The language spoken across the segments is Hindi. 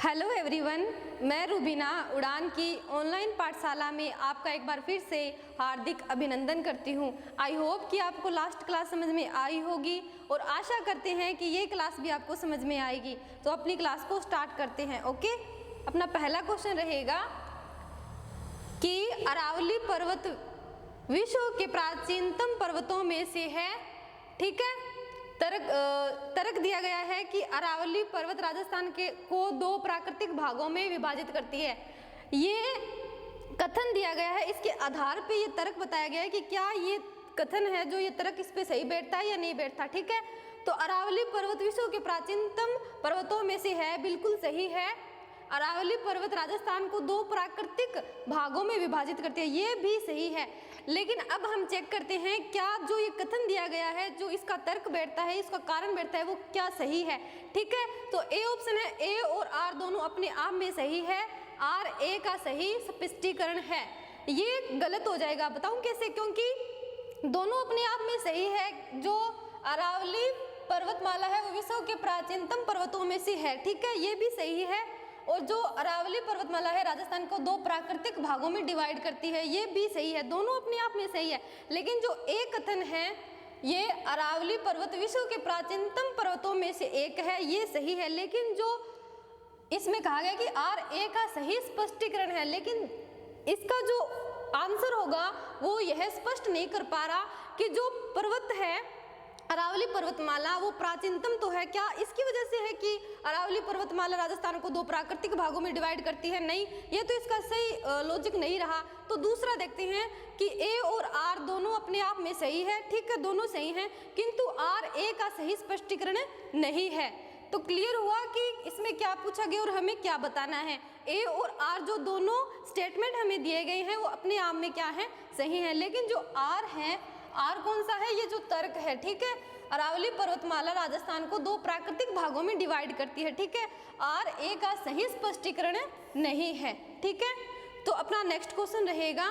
हेलो एवरीवन, मैं रुबीना उड़ान की ऑनलाइन पाठशाला में आपका एक बार फिर से हार्दिक अभिनंदन करती हूँ। आई होप कि आपको लास्ट क्लास समझ में आई होगी और आशा करते हैं कि ये क्लास भी आपको समझ में आएगी। तो अपनी क्लास को स्टार्ट करते हैं। ओके, अपना पहला क्वेश्चन रहेगा कि अरावली पर्वत विश्व के प्राचीनतम पर्वतों में से है। ठीक है, तर्क दिया गया है कि अरावली पर्वत राजस्थान के को दो प्राकृतिक भागों में विभाजित करती है। ये कथन दिया गया है, इसके आधार पे ये तर्क बताया गया है कि क्या ये कथन है जो ये तर्क इस पे सही बैठता है या नहीं बैठता। ठीक है, तो अरावली पर्वत विश्व के प्राचीनतम पर्वतों में से है, बिल्कुल सही है। अरावली पर्वत राजस्थान को दो प्राकृतिक भागों में विभाजित करती है, ये भी सही है। लेकिन अब हम चेक करते हैं क्या जो ये कथन दिया गया है, जो इसका तर्क बैठता है, इसका कारण बैठता है, वो क्या सही है। ठीक है, तो ए ऑप्शन है, ए और आर दोनों अपने आप में सही है। आर ए का सही स्पष्टीकरण है। ये गलत हो जाएगा, बताऊं कैसे? क्योंकि दोनों अपने आप में सही है। जो अरावली पर्वतमाला है वो विश्व के प्राचीनतम पर्वतों में से है। ठीक है, ये भी सही है। और जो अरावली पर्वतमाला है राजस्थान को दो प्राकृतिक भागों में डिवाइड करती है, ये भी सही है। दोनों अपने आप में सही है। लेकिन जो एक कथन है, ये अरावली पर्वत विश्व के प्राचीनतम पर्वतों में से एक है, ये सही है। लेकिन जो इसमें कहा गया कि आर ए का सही स्पष्टीकरण है, लेकिन इसका जो आंसर होगा वो यह स्पष्ट नहीं कर पा रहा कि जो पर्वत है अरावली पर्वतमाला वो प्राचीनतम तो है। क्या इसकी वजह से है कि अरावली पर्वतमाला राजस्थान को दो प्राकृतिक भागों में डिवाइड करती है? नहीं, ये तो इसका सही लॉजिक नहीं रहा। तो दूसरा देखते हैं कि ए और आर दोनों अपने आप में सही है। ठीक है, दोनों सही हैं, किंतु आर ए का सही स्पष्टीकरण नहीं है। तो क्लियर हुआ कि इसमें क्या पूछा गया और हमें क्या बताना है। ए और आर जो दोनों स्टेटमेंट हमें दिए गए हैं वो अपने आप में क्या है, सही है। लेकिन जो आर है, आर कौन सा है? ये जो तर्क है। ठीक है, अरावली पर्वतमाला राजस्थान को दो प्राकृतिक भागों में डिवाइड करती है। ठीक है, आर ए का सही स्पष्टीकरण नहीं है। ठीक है, तो अपना नेक्स्ट क्वेश्चन रहेगा,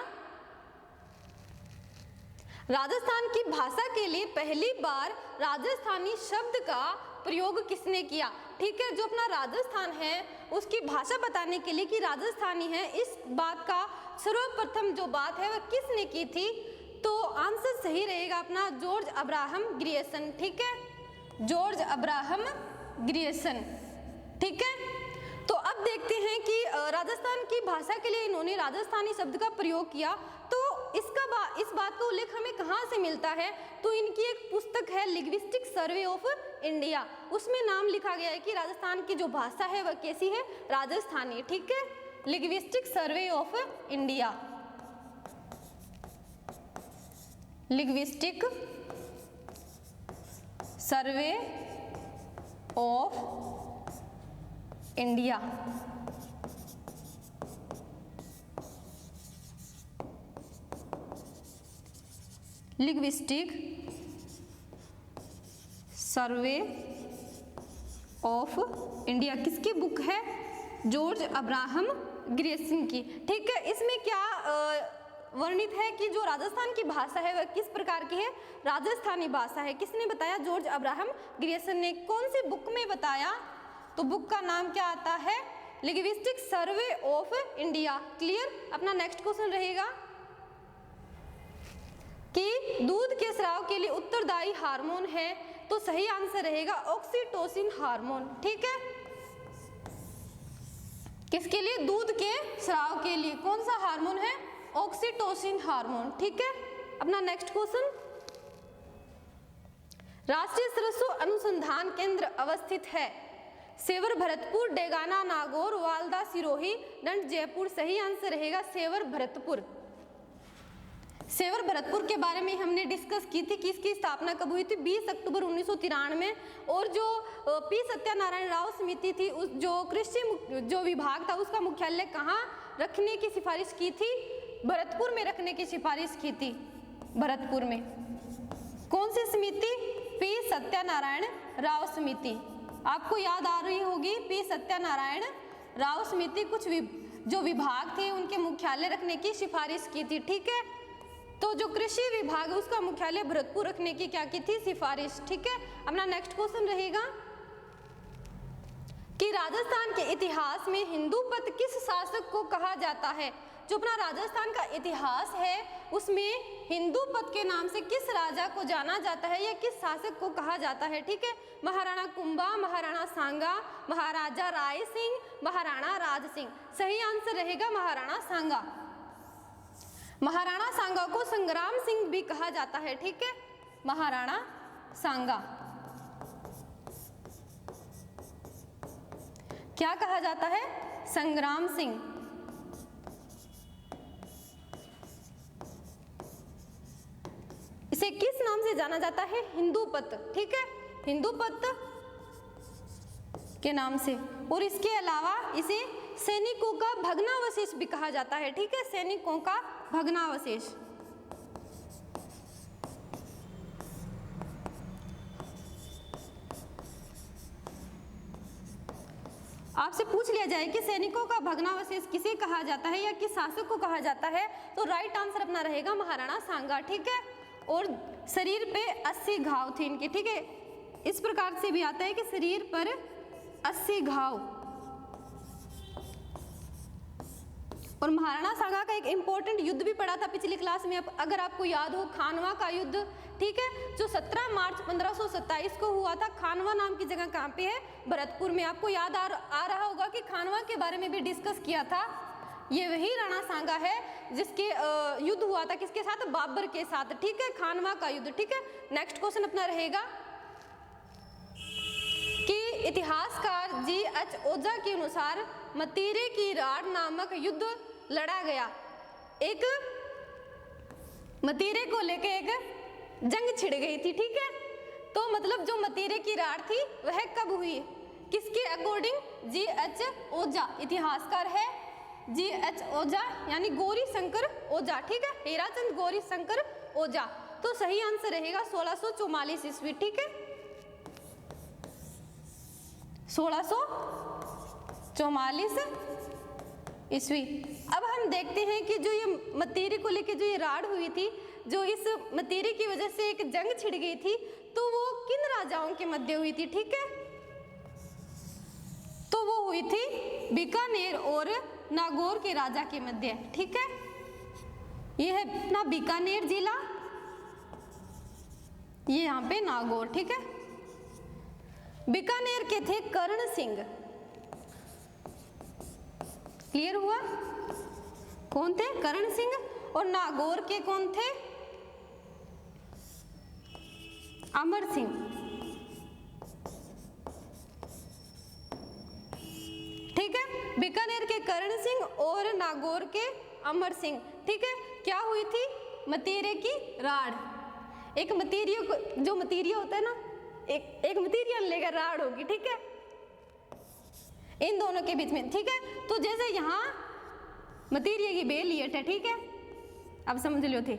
राजस्थान की भाषा के लिए पहली बार राजस्थानी शब्द का प्रयोग किसने किया? ठीक है, जो अपना राजस्थान है उसकी भाषा बताने के लिए कि राजस्थानी है, इस बात का सर्वप्रथम जो बात है वह किसने की थी? तो आंसर सही रहेगा अपना जॉर्ज अब्राहम ग्रियर्सन। ठीक है, जॉर्ज अब्राहम ग्रियर्सन। ठीक है, तो अब देखते हैं कि राजस्थान की भाषा के लिए इन्होंने राजस्थानी शब्द का प्रयोग किया। तो इस बात का उल्लेख हमें कहाँ से मिलता है? तो इनकी एक पुस्तक है लिंग्विस्टिक सर्वे ऑफ इंडिया, उसमें नाम लिखा गया है कि राजस्थान की जो भाषा है वह कैसी है, राजस्थानी। ठीक है, linguistic survey of India, linguistic survey of India. Linguistic survey of India किसकी बुक है? जॉर्ज अब्राहम ग्रियर्सन की। ठीक है, इसमें क्या वर्णित है कि जो राजस्थान की भाषा है वह किस प्रकार की है, राजस्थानी भाषा है। किसने बताया? जॉर्ज अब्राहम ग्रियर्सन ने। कौन सी बुक में बताया? तो बुक का नाम क्या आता है? Linguistic survey of India. Clear? अपना नेक्स्ट क्वेश्चन रहेगा कि दूध के स्राव के लिए उत्तरदायी हार्मोन है, तो सही आंसर रहेगा ऑक्सीटोसिन हार्मोन। ठीक है, किसके लिए? दूध के स्राव के लिए कौन सा हार्मोन है? Oxytocin hormone. ठीक है, अपना नेक्स्ट क्वेश्चन, राष्ट्रीय सरसों अनुसंधान केंद्र अवस्थित है? सेवर, भरतपुर, डेगाना, नागौर, वालदा, सिरोही, दंड, जयपुर। सही आंसर रहेगा सेवर भरतपुर। सेवर भरतपुर के बारे में हमने डिस्कस की थी कि इसकी स्थापना कब हुई थी? 20 अक्टूबर 1993। और जो पी सत्यानारायण राव समिति थी, उस जो कृषि जो विभाग था उसका मुख्यालय कहाँ रखने की सिफारिश की थी? भरतपुर में रखने की सिफारिश की थी। भरतपुर में कौन सी समिति? पी सत्यानारायण राव समिति। आपको याद आ रही होगी, पी सत्यानारायण राव समिति कुछ जो विभाग थे उनके मुख्यालय रखने की सिफारिश की थी। ठीक है, तो जो कृषि विभाग है उसका मुख्यालय भरतपुर रखने की क्या की थी? सिफारिश। ठीक है, अपना नेक्स्ट क्वेश्चन रहेगा, कि राजस्थान के इतिहास में हिंदूपत किस शासक को कहा जाता है। जो अपना राजस्थान का इतिहास है उसमें हिंदूपत के नाम से किस राजा को जाना जाता है या किस शासक को कहा जाता है। ठीक है, महाराणा कुंभा, महाराणा सांगा, महाराजा राय सिंह, महाराणा राज सिंह। सही आंसर रहेगा महाराणा सांगा। महाराणा सांगा को संग्राम सिंह भी कहा जाता है। ठीक है, महाराणा सांगा क्या कहा जाता है? संग्राम सिंह। इसे किस नाम से जाना जाता है? हिंदूपत। ठीक है, हिंदूपत के नाम से। और इसके अलावा इसे सैनिकों का भग्नावशेष भी कहा जाता है। ठीक है, सैनिकों का भग्नावशेष। आपसे पूछ लिया जाए कि सैनिकों का भग्नावशेष किसे कहा जाता है या किस शासक को कहा जाता है, तो राइट आंसर अपना रहेगा महाराणा सांगा। ठीक है, और शरीर पे 80 घाव थे इनके। ठीक है, इस प्रकार से भी आता है कि शरीर पर 80 घाव। और महाराणा सांगा का एक इंपॉर्टेंट युद्ध भी पढ़ा था पिछली क्लास में, अगर आपको याद हो, खानवा का युद्ध। ठीक है, जो 17 मार्च 1527 को हुआ था। खानवा नाम की जगह कहाँ पे है? भरतपुर में। आपको याद आ रहा होगा कि खानवा के बारे में भी डिस्कस किया था। ये वही राणा सांगा है जिसके युद्ध हुआ था किसके साथ? बाबर के साथ। ठीक है, खानवा का युद्ध। ठीक है, नेक्स्ट क्वेश्चन अपना रहेगा कि इतिहासकार G.H. ओझा के अनुसार मतीरे की राड़ नामक युद्ध लड़ा गया। एक मतीरे को लेके एक जंग छिड़ गई थी। ठीक है, तो मतलब जो मतीरे की राड़ थी वह कब हुई? किसके अकॉर्डिंग? G.H. ओझा इतिहासकार है, G.H. ओझा यानी गौरी शंकर ओझा। ठीक है, हीराचंद गौरी शंकर ओझा। तो सही आंसर रहेगा 1644 ईस्वी। ठीक है, 1644 ईस्वी। अब हम देखते हैं कि जो ये मतीरे को लेके जो ये राड़ हुई थी, जो इस मतीरे की वजह से एक जंग छिड़ गई थी, तो वो किन राजाओं के मध्य हुई थी? ठीक है, तो वो हुई थी बीकानेर और नागौर के राजा के मध्य। ठीक है, ये है अपना बीकानेर जिला, ये यहाँ पे नागौर। ठीक है, बीकानेर के थे कर्ण सिंह। क्लियर हुआ? कौन थे? कर्ण सिंह। और नागौर के कौन थे? अमर सिंह। ठीक है, बीकानेर के कर्ण सिंह और नागौर के अमर सिंह। ठीक है, क्या हुई थी? मतीरे की राड़। एक मतीरिया को, जो मतीरिया होता है ना, एक मतीरिया लेकर राड़ होगी। ठीक है, इन दोनों के बीच में। ठीक है, तो जैसे यहाँ मतीरिया की बेल लियट है। ठीक है, अब समझ लो थे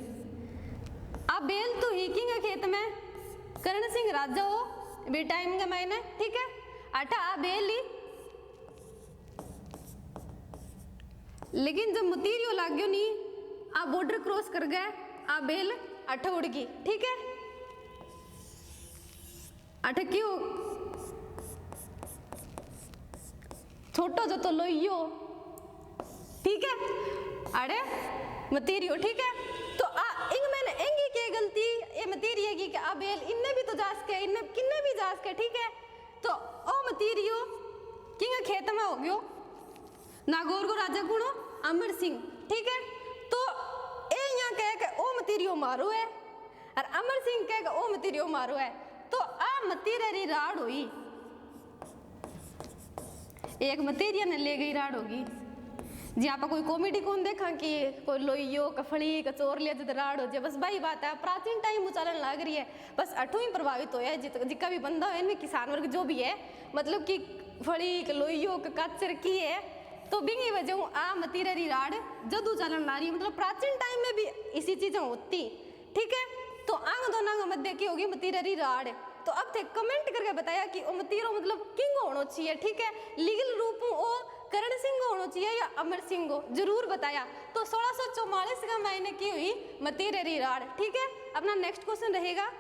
आप बेल तो हीकिंग खेत में कर्ण सिंह राजा हो बेटाइम का मैंने। ठीक है, आटा आ बेल ली, लेकिन जब मतीरियो लाग गयो नहीं, आप बॉर्डर क्रॉस कर गए, आप बेल अठ उड़ गई। ठीक है, अठ क्यों? छोटो जो तो लोइयो। ठीक है, अरे मतीरियो। ठीक है, तो इंग मैंने एंगी के गलती ये मतीरिया की कि बेल इनने भी तो जास के, इनने किन्ने भी जास के। ठीक है, तो ओ मतीरियो किंग खेत में हो गयो। नागौर को राजा गुणो अमर सिंह। ठीक है, तो ए यहाँ कह के ओ मतीरियो मारो है और अमर सिंह कह के ओ मतीरियो मारो है, तो आ मतीरेरी राड़ हुई। एक मतीरिया ने ले गई राड़ होगी जी। आप कोई कॉमेडी कौन देखा कि कोई लोइयो कफड़ी कचोर लिया जब राड़ हो जाए, बस भाई बात है। प्राचीन टाइम उचालन लग रही है, बस अठू ही प्रभावित हो है जिसका भी बंदा है इनमें, किसान वर्ग जो भी है, मतलब कि फड़ी लोइयो कच्चर की है, तो बिंगी वजह आ मतीरेरी राड़ जद उचालन ला रही है। मतलब प्राचीन टाइम में भी इसी चीजें होती। ठीक है, तो आंग दोनों मध्य की होगी मतीरेरी राड़। तो अब थे कमेंट करके बताया कि ओ मतीरो मतलब किंग होना चाहिए। ठीक है, लीगल रूप ओ कर्ण सिंह होना चाहिए या अमर सिंह हो, जरूर बताया। तो 1644 का महीने की हुई मतीरेरी राड़। ठीक है, अपना नेक्स्ट क्वेश्चन रहेगा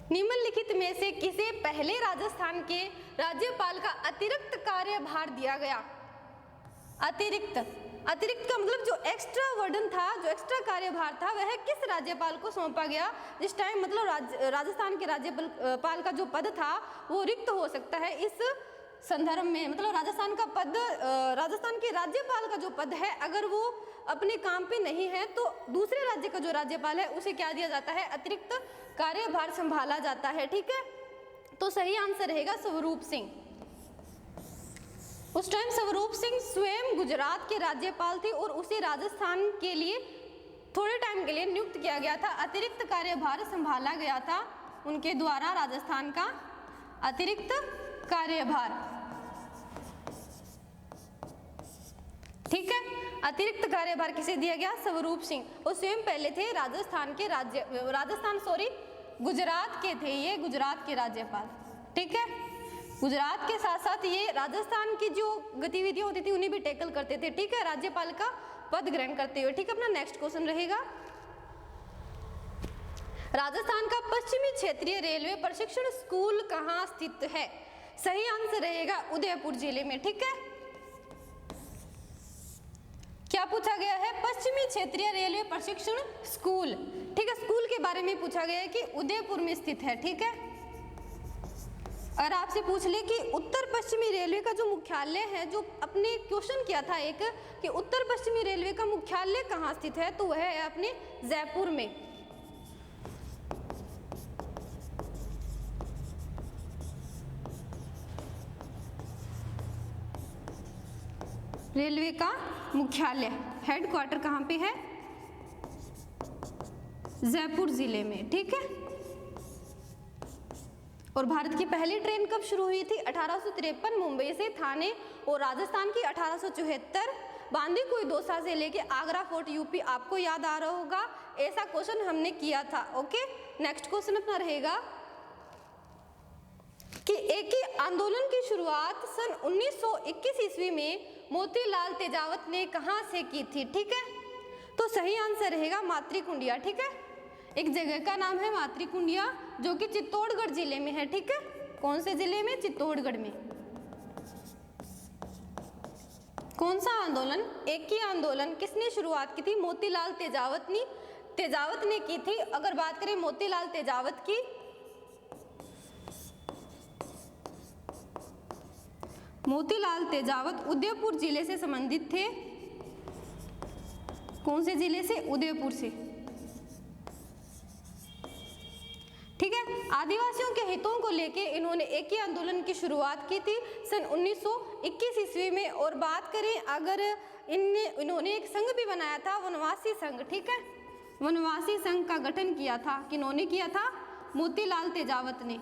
निम्नलिखित में से किसे पहले राजस्थान के राज्यपाल का अतिरिक्त कार्यभार दिया गया? अतिरिक्त का मतलब जो एक्स्ट्रा वर्डन था, जो एक्स्ट्रा कार्यभार था, वह किस राज्यपाल को सौंपा गया जिस टाइम मतलब राजस्थान के राज्यपाल का जो पद था वो रिक्त हो सकता है इस संदर्भ में। मतलब राजस्थान का पद, राजस्थान के राज्यपाल का जो पद है, अगर वो अपने काम पे नहीं है तो दूसरे राज्य का जो राज्यपाल है उसे क्या दिया जाता है? अतिरिक्त कार्यभार संभाला जाता है। ठीक है, तो सही आंसर रहेगा स्वरूप सिंह। उस टाइम स्वरूप सिंह स्वयं गुजरात के राज्यपाल थे और उसे राजस्थान के लिए थोड़े टाइम के लिए नियुक्त किया गया था, अतिरिक्त कार्यभार संभाला गया था उनके द्वारा राजस्थान का अतिरिक्त कार्यभार। ठीक है, अतिरिक्त कार्यभार किसे दिया गया? स्वरूप सिंह। वो स्वयं पहले थे गुजरात के थे, ये गुजरात के राज्यपाल। ठीक है, गुजरात के साथ साथ ये राजस्थान की जो गतिविधियां होती थी उन्हें भी टैकल करते थे। ठीक है, राज्यपाल का पद ग्रहण करते हुए। ठीक है, अपना नेक्स्ट क्वेश्चन रहेगा, राजस्थान का पश्चिमी क्षेत्रीय रेलवे प्रशिक्षण स्कूल कहाँ स्थित है? सही आंसर रहेगा उदयपुर जिले में। ठीक है, क्या पूछा गया है? पश्चिमी क्षेत्रीय रेलवे प्रशिक्षण स्कूल। ठीक है, स्कूल के बारे में पूछा गया है कि उदयपुर में स्थित है। ठीक है, अगर आपसे पूछ ले कि उत्तर पश्चिमी रेलवे का जो मुख्यालय है, जो अपने क्वेश्चन किया था एक कि उत्तर पश्चिमी रेलवे का मुख्यालय कहाँ स्थित है, तो वह है अपने जयपुर में। रेलवे का मुख्यालय हेडक्वार्टर कहाँ पे है? जयपुर जिले में। ठीक है, और भारत की पहली ट्रेन कब शुरू हुई थी? 1853 मुंबई से थाने, और राजस्थान की 1874 बांदीकुई दौसा से लेके आगरा फोर्ट यूपी। आपको याद आ रहा होगा, ऐसा क्वेश्चन हमने किया था। ओके, नेक्स्ट क्वेश्चन अपना रहेगा कि एकी आंदोलन की शुरुआत सन 1921 ईस्वी में मोतीलाल तेजावत ने कहां से की थी? ठीक है, तो सही आंसर रहेगा मातृकुंडिया। ठीक है, एक जगह का नाम है मातृकुंडिया जो कि चित्तौड़गढ़ जिले में है। ठीक है, कौन से जिले में? चित्तौड़गढ़ में। कौन सा आंदोलन? एक ही आंदोलन किसने शुरुआत की थी? मोतीलाल तेजावत ने की थी। अगर बात करें मोतीलाल तेजावत की, मोतीलाल तेजावत उदयपुर जिले से संबंधित थे। कौन से जिले से? उदयपुर से। ठीक है, आदिवासियों के हितों को लेके इन्होंने एक ही आंदोलन की शुरुआत की थी सन 1921 ईस्वी में। और बात करें अगर इन्होंने एक संघ भी बनाया था, वनवासी संघ। ठीक है, वनवासी संघ का गठन किया था, किन्होंने किया था? मोतीलाल तेजावत ने।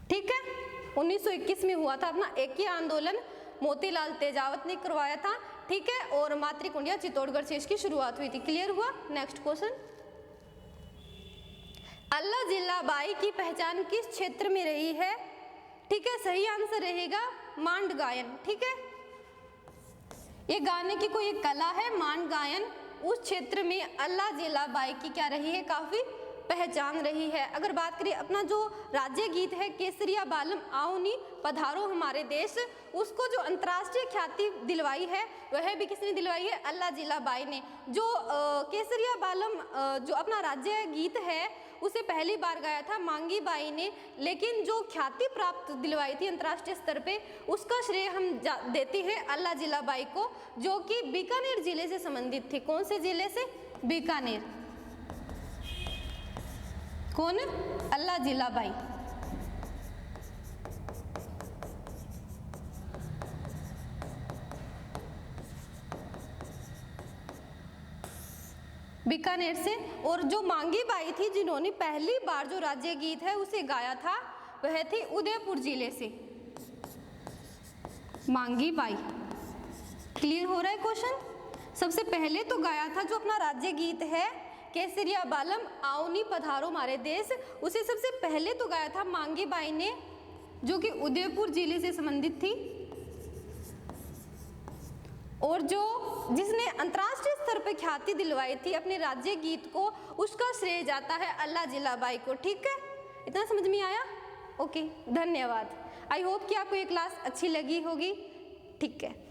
ठीक है, 1921 में हुआ था अपना एक ही आंदोलन, मोतीलाल तेजावत ने करवाया था। ठीक है, और मातृकुंडिया चित्तौड़गढ़ से इसकी शुरुआत हुई थी। क्लियर हुआ? नेक्स्ट क्वेश्चन, अल्लाह जिला बाई की पहचान किस क्षेत्र में रही है? ठीक है, सही आंसर रहेगा मांड गायन। ठीक है, ये गाने की कोई एक कला है मांड गायन, उस क्षेत्र में अल्लाह जिला बाई की क्या रही है? काफी पहचान रही है। अगर बात करें अपना जो राज्य गीत है केसरिया बालम आओ नी पधारो हमारे देश, उसको जो अंतर्राष्ट्रीय ख्याति दिलवाई है वह भी किसने दिलवाई है? अल्लाह जिला बाई ने। जो केसरिया बालम जो अपना राज्य गीत है उसे पहली बार गाया था मांगी बाई ने, लेकिन जो ख्याति प्राप्त दिलवाई थी अंतर्राष्ट्रीय स्तर पे उसका श्रेय हम देते हैं अल्लाह जिला बाई को, जो कि बीकानेर जिले से संबंधित थी। कौन से जिले से? बीकानेर। कौन? अल्लाह जिला बाई। बीकानेर से। और जो मांगी बाई थी जिन्होंने पहली बार जो राज्य गीत है उसे गाया था वह थी उदयपुर जिले से मांगी बाई। क्लियर हो रहा है क्वेश्चन? सबसे पहले तो गाया था जो अपना राज्य गीत है केसरिया बालम आओनी पधारो मारे देश, उसे सबसे पहले तो गाया था मांगी बाई ने, जो कि उदयपुर जिले से संबंधित थी। और जिसने अंतर्राष्ट्रीय स्तर पर ख्याति दिलवाई थी अपने राज्य गीत को, उसका श्रेय जाता है अल्लाह जिलाबाई को। ठीक है, इतना समझ में आया? ओके, धन्यवाद। आई होप कि आपको ये क्लास अच्छी लगी होगी। ठीक है।